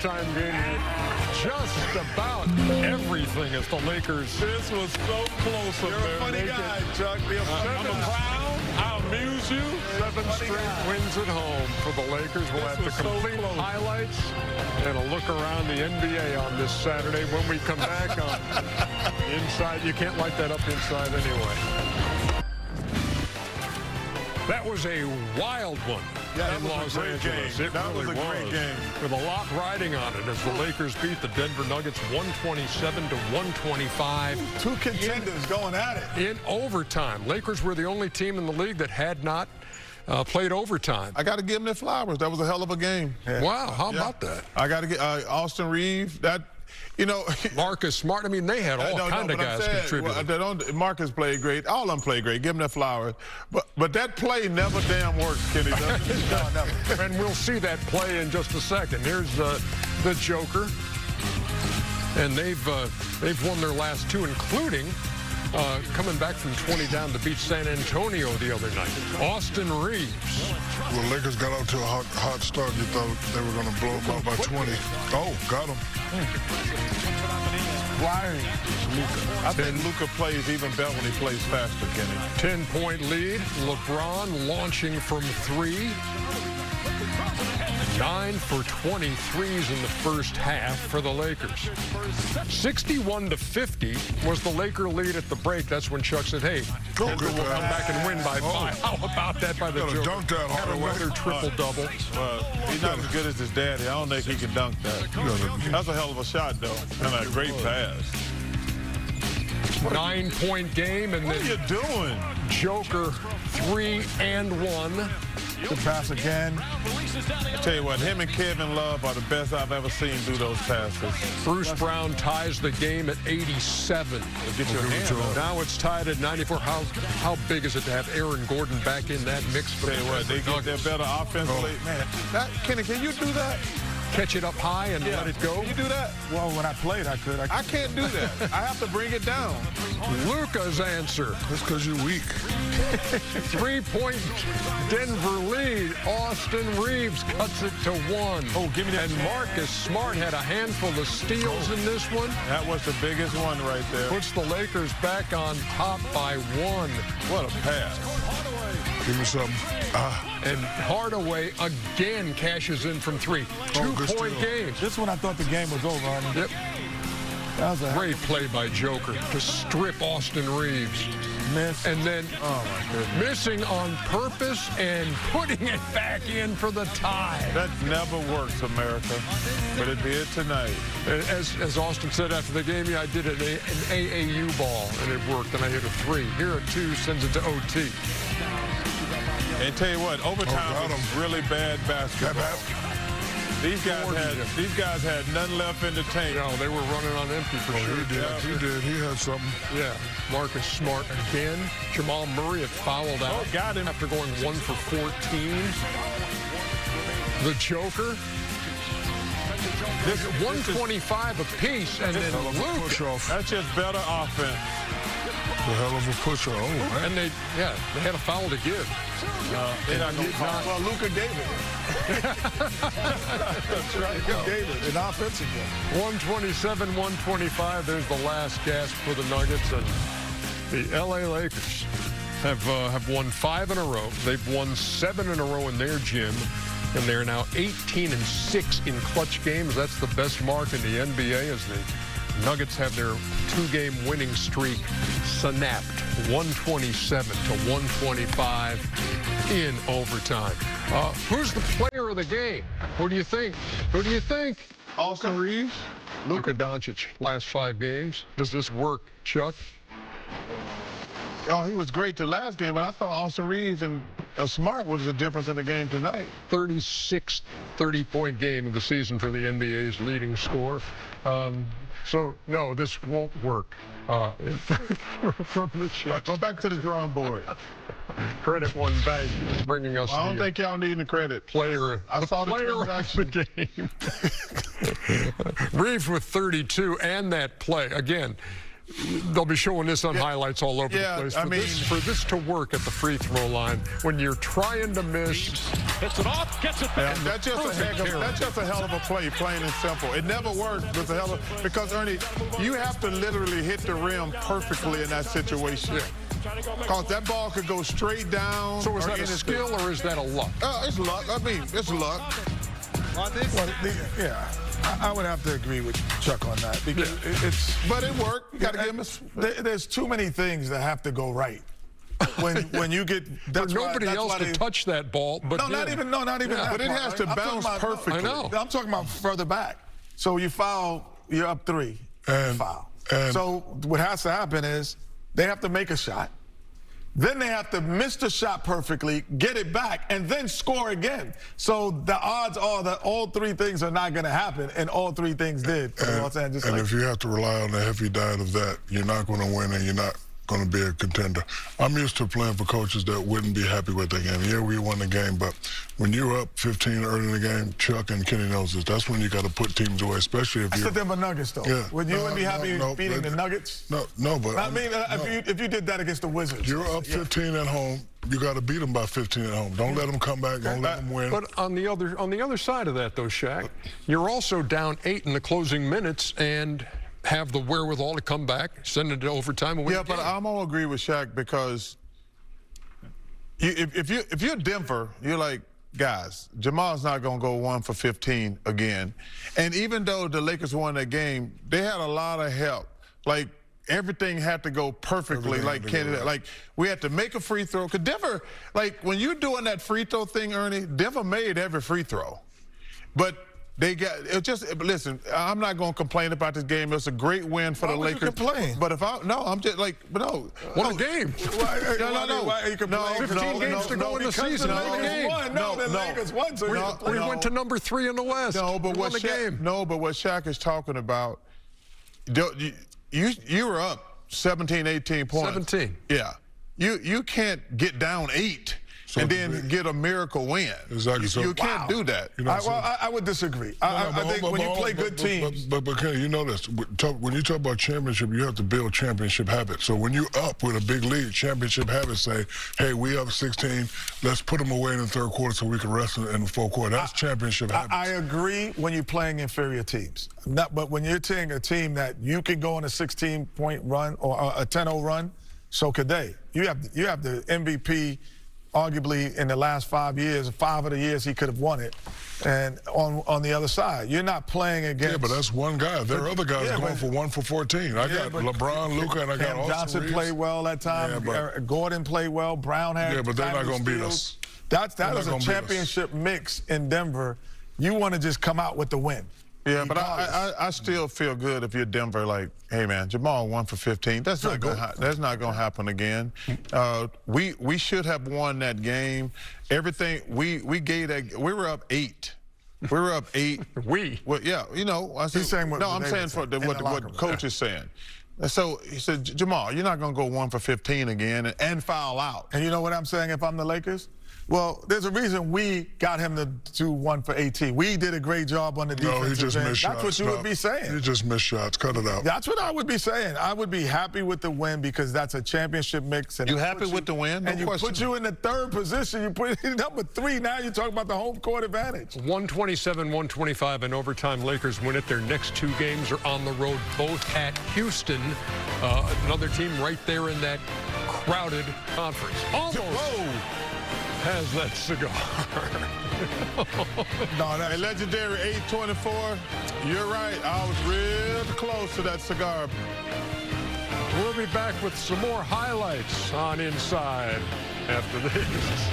overtime game. Just about everything as the Lakers. This was so close. You're a funny guy, Chuck. I'm a clown. I'll amuse you. 7 straight wins at home for the Lakers. We'll have the complete highlights and a look around the NBA on this Saturday when we come back on Inside. You can't light that up inside anyway. That was a wild one in Los Angeles. It really was. Great game. With a lot riding on it as the Lakers beat the Denver Nuggets 127 to 125. Two contenders going at it. In overtime. Lakers were the only team in the league that had not played overtime. I got to give them their flowers. That was a hell of a game. Yeah. Wow, how about that? I got to get Austin Reeves. That, you know, Marcus Smart. I mean, they had all kind of guys contributing. Well, Marcus played great. All of them played great. Give them their flowers. But that play never damn works, Kenny. No, never. And we'll see that play in just a second. Here's the Joker. And they've won their last 2, including coming back from 20 down to beat San Antonio the other night. Austin Reeves. Well, Lakers got out to a hot start. You thought they were going to blow them out by 20. Oh, got them. Flying. I think Luka plays even better when he plays faster, Kenny. 10-point lead. LeBron launching from 3. 9 for 23s in the first half for the Lakers. 61 to 50 was the Laker lead at the break. That's when Chuck said, hey, Denver will come back and win by 5. How about that by the Joker? Dunk that had another triple-double. Well, he's not as good as his daddy. I don't think he can dunk that. That's a hell of a shot, though. And a great pass. 9-point game, and what then are you doing? Joker 3 and 1. Good pass again. I tell you what, him and Kevin Love are the best I've ever seen do those passes. Bruce Brown ties the game at 87. Get your hand. Now it's tied at 94. How big is it to have Aaron Gordon back in that mix? Tell you what, they get their better offensively. Man, Kenny, can you do that? Catch it up high and let it go? Can you do that? Well, when I played, I could. I can't do that. I have to bring it down. Luka's answer. That's because you're weak. 3-point Denver lead. Austin Reeves cuts it to 1. Oh, give me that. And Marcus Smart had a handful of steals in this one. That was the biggest one right there. Puts the Lakers back on top by 1. What a pass. Give me something. And Hardaway again cashes in from 3. 2-point game. This one I thought the game was over, Arnie. Yep. That was a great play by Joker to strip Austin Reeves. Miss. And then missing on purpose and putting it back in for the tie. That never works, America. But it did tonight. As Austin said after the game, yeah, I did an AAU ball, and it worked, and I hit a 3. Here a 2 sends it to OT. And tell you what, overtime was really bad basketball. These guys had nothing left in the tank. No, they were running on empty for sure. He did. He had something. Yeah. Marcus Smart again. Jamal Murray had fouled out. Got him after going 1 for 14. The Joker. This 125 apiece, and then Luka. That's just better offense. A hell of a pusher. Oh, man. And they had a foul to give. They're not going to call. Well, Luka gave it. That's right. Luka gave it. An offensive game. 127-125. There's the last gasp for the Nuggets, and the LA Lakers have won 5 in a row. They've won 7 in a row in their gym, and they're now 18-6 in clutch games. That's the best mark in the NBA as the Nuggets have their 2-game winning streak snapped, 127 to 125 in overtime. Who's the player of the game? Who do you think? Who do you think? Austin Reeves? Luka Doncic, last 5 games. Does this work, Chuck? Oh, he was great the last game, but I thought Austin Reeves and Smart was the difference in the game tonight. 36th 30-point game of the season for the NBA's leading scorer. So, no, this won't work. From the shot. Go back to the drawing board. Credit one bank bringing us. I don't think y'all need the credit. Player. I saw the player of the game. Reeves with 32 and that play. Again, they'll be showing this on highlights all over the place. For this to work at the free throw line, when you're trying to miss, hits it off, gets it back. That's just a hell of a play, plain and simple. It never worked because Ernie, you have to literally hit the rim perfectly in that situation. Because that ball could go straight down. So is that a skill or is that a luck? It's luck. I mean, it's luck. I would have to agree with Chuck on that because but it worked. You got to give him there's too many things that have to go right. When you get nobody else to touch that ball, but not even that. But it has to bounce perfectly. I know. I'm talking about further back. So you foul, you're up 3, and foul. So what has to happen is they have to make a shot. Then they have to miss the shot perfectly, get it back, and then score again. So the odds are that all 3 things are not going to happen, and all 3 things did for the Los Angeles Lakers. And if you have to rely on the heavy diet of that, you're not going to win, and you're not going to be a contender. I'm used to playing for coaches that wouldn't be happy with the game. Yeah, we won the game, but when you're up 15 early in the game, Chuck and Kenny knows this. That's when you got to put teams away, especially if you're... That's the Denver Nuggets, though. Yeah. Would you be happy beating the Nuggets? No, but... If you did that against the Wizards. You're up 15 at home. You got to beat them by 15 at home. Don't let them come back. Don't let them win. But on the other side of that, though, Shaq, you're also down 8 in the closing minutes and have the wherewithal to come back, send it to overtime, and win the game. But I'm gonna agree with Shaq because if you're Denver, you're like, guys, Jamal's not gonna go 1 for 15 again. And even though the Lakers won that game, they had a lot of help. Like everything had to go perfectly. Like we had to make a free throw. Cause Denver, like when you're doing that free throw thing, Ernie, Denver made every free throw, but they got it. Just listen. I'm not going to complain about this game. It's a great win for the Lakers. You complain? But I'm just like, no. What a game! No. Why are you complaining? 15 games to go in the season. The Lakers won. So we went to number 3 in the West. No, but what Shaq is talking about, you were up 17, 18 points. 17. Yeah. You can't get down 8. And then get a miracle win. Exactly. You can't do that. You know I would disagree. I think when you play good teams. But Kenny, you know this. When you talk about championship, you have to build championship habits. So when you up with a big lead, championship habits say, hey, we up 16. Let's put them away in the third quarter so we can rest in the fourth quarter. That's championship habits. I agree when you're playing inferior teams. But when you're taking a team that you can go on a 16-point run or a 10-0 run, so could they. You have the MVP. Arguably, in the last 5 years, 5 of the years he could have won it, and on the other side, you're not playing against. Yeah, but that's one guy. There are other guys going for 1 for 14. I got LeBron, Luka, and I got Austin Johnson Reeves. played well that time. Gordon played well. Brown had. Yeah, but they're not going to beat us. That is a championship mix in Denver. You want to just come out with the win. Yeah, but I still feel good if you're Denver. Like, hey man, Jamal 1 for 15. That's not going to happen again. We should have won that game. Everything we gave that. We were up 8. We were up 8. Well, yeah, you know. I'm saying what coach is saying. So he said, Jamal, you're not going to go 1 for 15 again and foul out. And you know what I'm saying? If I'm the Lakers. Well, there's a reason we got him to do 1 for 18. We did a great job on the defensive end. No, he just missed shots. That's what you would be saying. He just missed shots. Cut it out. That's what I would be saying. I would be happy with the win because that's a championship mix. And you happy with the win? And put you in the 3rd position. You put in number 3. Now you're talking about the home court advantage. 127-125 in overtime. Lakers win it. Their next 2 games are on the road, both at Houston. Another team right there in that crowded conference. Almost. Has that cigar. A legendary 824. You're right. I was real close to that cigar. We'll be back with some more highlights on Inside after this.